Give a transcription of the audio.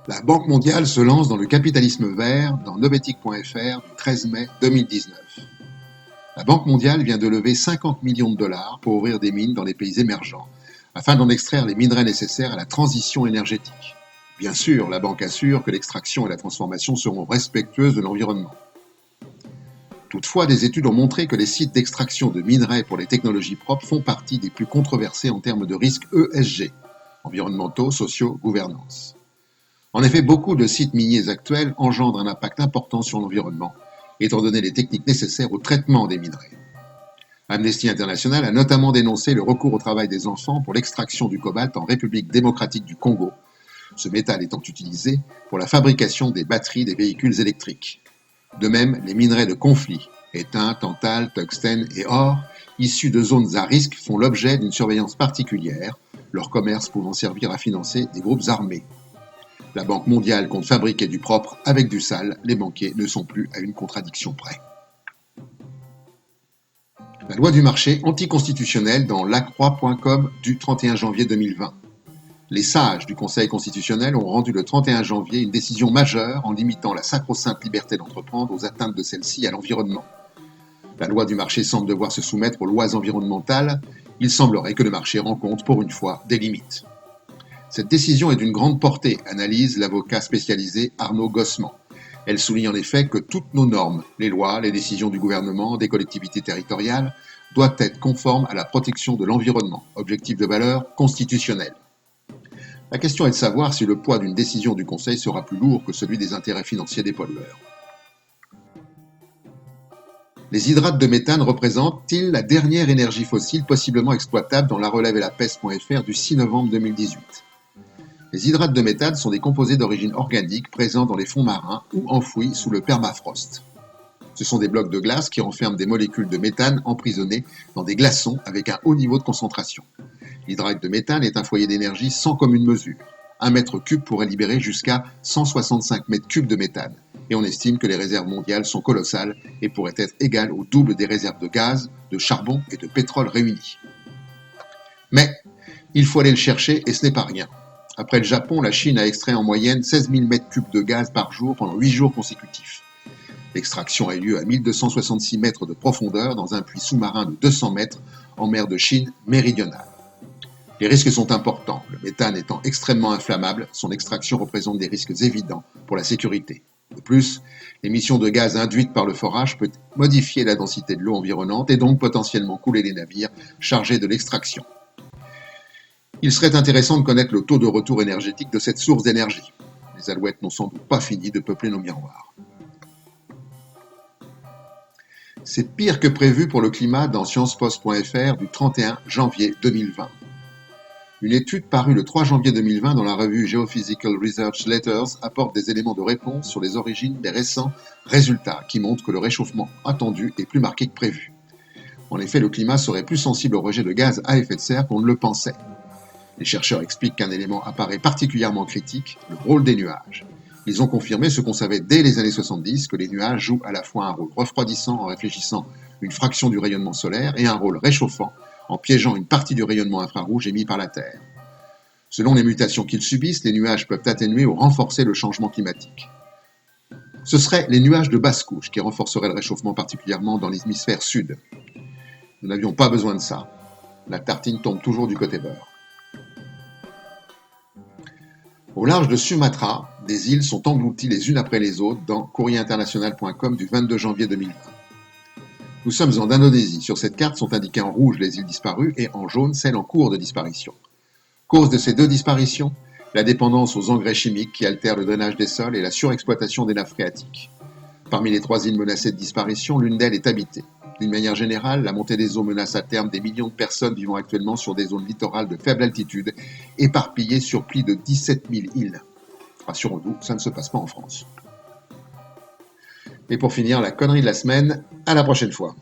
La Banque mondiale se lance dans le capitalisme vert dans Novetic.fr du 13 mai 2019. La Banque mondiale vient de lever 50 millions de dollars pour ouvrir des mines dans les pays émergents, afin d'en extraire les minerais nécessaires à la transition énergétique. Bien sûr, la banque assure que l'extraction et la transformation seront respectueuses de l'environnement. Toutefois, des études ont montré que les sites d'extraction de minerais pour les technologies propres font partie des plus controversés en termes de risques ESG, environnementaux, sociaux, gouvernance. En effet, beaucoup de sites miniers actuels engendrent un impact important sur l'environnement, étant donné les techniques nécessaires au traitement des minerais. Amnesty International a notamment dénoncé le recours au travail des enfants pour l'extraction du cobalt en République démocratique du Congo, ce métal étant utilisé pour la fabrication des batteries des véhicules électriques. De même, les minerais de conflit, étain, tantale, tungstène et or, issus de zones à risque, font l'objet d'une surveillance particulière, leur commerce pouvant servir à financer des groupes armés. La Banque mondiale compte fabriquer du propre avec du sale, les banquiers ne sont plus à une contradiction près. La loi du marché anticonstitutionnelle dans lacroix.com du 31 janvier 2020. Les sages du Conseil constitutionnel ont rendu le 31 janvier une décision majeure en limitant la sacro-sainte liberté d'entreprendre aux atteintes de celle-ci à l'environnement. La loi du marché semble devoir se soumettre aux lois environnementales. Il semblerait que le marché rencontre pour une fois des limites. Cette décision est d'une grande portée, analyse l'avocat spécialisé Arnaud Gossement. Elle souligne en effet que toutes nos normes, les lois, les décisions du gouvernement, des collectivités territoriales, doivent être conformes à la protection de l'environnement, objectif de valeur constitutionnel. La question est de savoir si le poids d'une décision du Conseil sera plus lourd que celui des intérêts financiers des pollueurs. Les hydrates de méthane représentent-ils la dernière énergie fossile possiblement exploitable dans la relève et la peste.fr du 6 novembre 2018 ? Les hydrates de méthane sont des composés d'origine organique présents dans les fonds marins ou enfouis sous le permafrost. Ce sont des blocs de glace qui renferment des molécules de méthane emprisonnées dans des glaçons avec un haut niveau de concentration. L'hydrate de méthane est un foyer d'énergie sans commune mesure. 1 mètre cube pourrait libérer jusqu'à 165 mètres cubes de méthane. Et on estime que les réserves mondiales sont colossales et pourraient être égales au double des réserves de gaz, de charbon et de pétrole réunies. Mais il faut aller le chercher et ce n'est pas rien. Après le Japon, la Chine a extrait en moyenne 16 000 mètres cubes de gaz par jour pendant 8 jours consécutifs. L'extraction a eu lieu à 1266 mètres de profondeur dans un puits sous-marin de 200 mètres en mer de Chine méridionale. Les risques sont importants. Le méthane étant extrêmement inflammable, son extraction représente des risques évidents pour la sécurité. De plus, l'émission de gaz induite par le forage peut modifier la densité de l'eau environnante et donc potentiellement couler les navires chargés de l'extraction. Il serait intéressant de connaître le taux de retour énergétique de cette source d'énergie. Les alouettes n'ont sans doute pas fini de peupler nos miroirs. C'est pire que prévu pour le climat dans sciencepost.fr du 31 janvier 2020. Une étude parue le 3 janvier 2020 dans la revue Geophysical Research Letters apporte des éléments de réponse sur les origines des récents résultats qui montrent que le réchauffement attendu est plus marqué que prévu. En effet, le climat serait plus sensible au rejet de gaz à effet de serre qu'on ne le pensait. Les chercheurs expliquent qu'un élément apparaît particulièrement critique, le rôle des nuages. Ils ont confirmé ce qu'on savait dès les années 70, que les nuages jouent à la fois un rôle refroidissant en réfléchissant une fraction du rayonnement solaire et un rôle réchauffant en piégeant une partie du rayonnement infrarouge émis par la Terre. Selon les mutations qu'ils subissent, les nuages peuvent atténuer ou renforcer le changement climatique. Ce seraient les nuages de basse couche qui renforceraient le réchauffement particulièrement dans l'hémisphère sud. Nous n'avions pas besoin de ça. La tartine tombe toujours du côté beurre. Au large de Sumatra, des îles sont englouties les unes après les autres dans courrierinternational.com du 22 janvier 2020. Nous sommes en Indonésie. Sur cette carte sont indiquées en rouge les îles disparues et en jaune celles en cours de disparition. Cause de ces deux disparitions, la dépendance aux engrais chimiques qui altèrent le drainage des sols et la surexploitation des nappes phréatiques. Parmi les 3 îles menacées de disparition, l'une d'elles est habitée. D'une manière générale, la montée des eaux menace à terme des millions de personnes vivant actuellement sur des zones littorales de faible altitude, éparpillées sur plus de 17 000 îles. Rassurons-nous, ça ne se passe pas en France. Et pour finir, la connerie de la semaine, à la prochaine fois.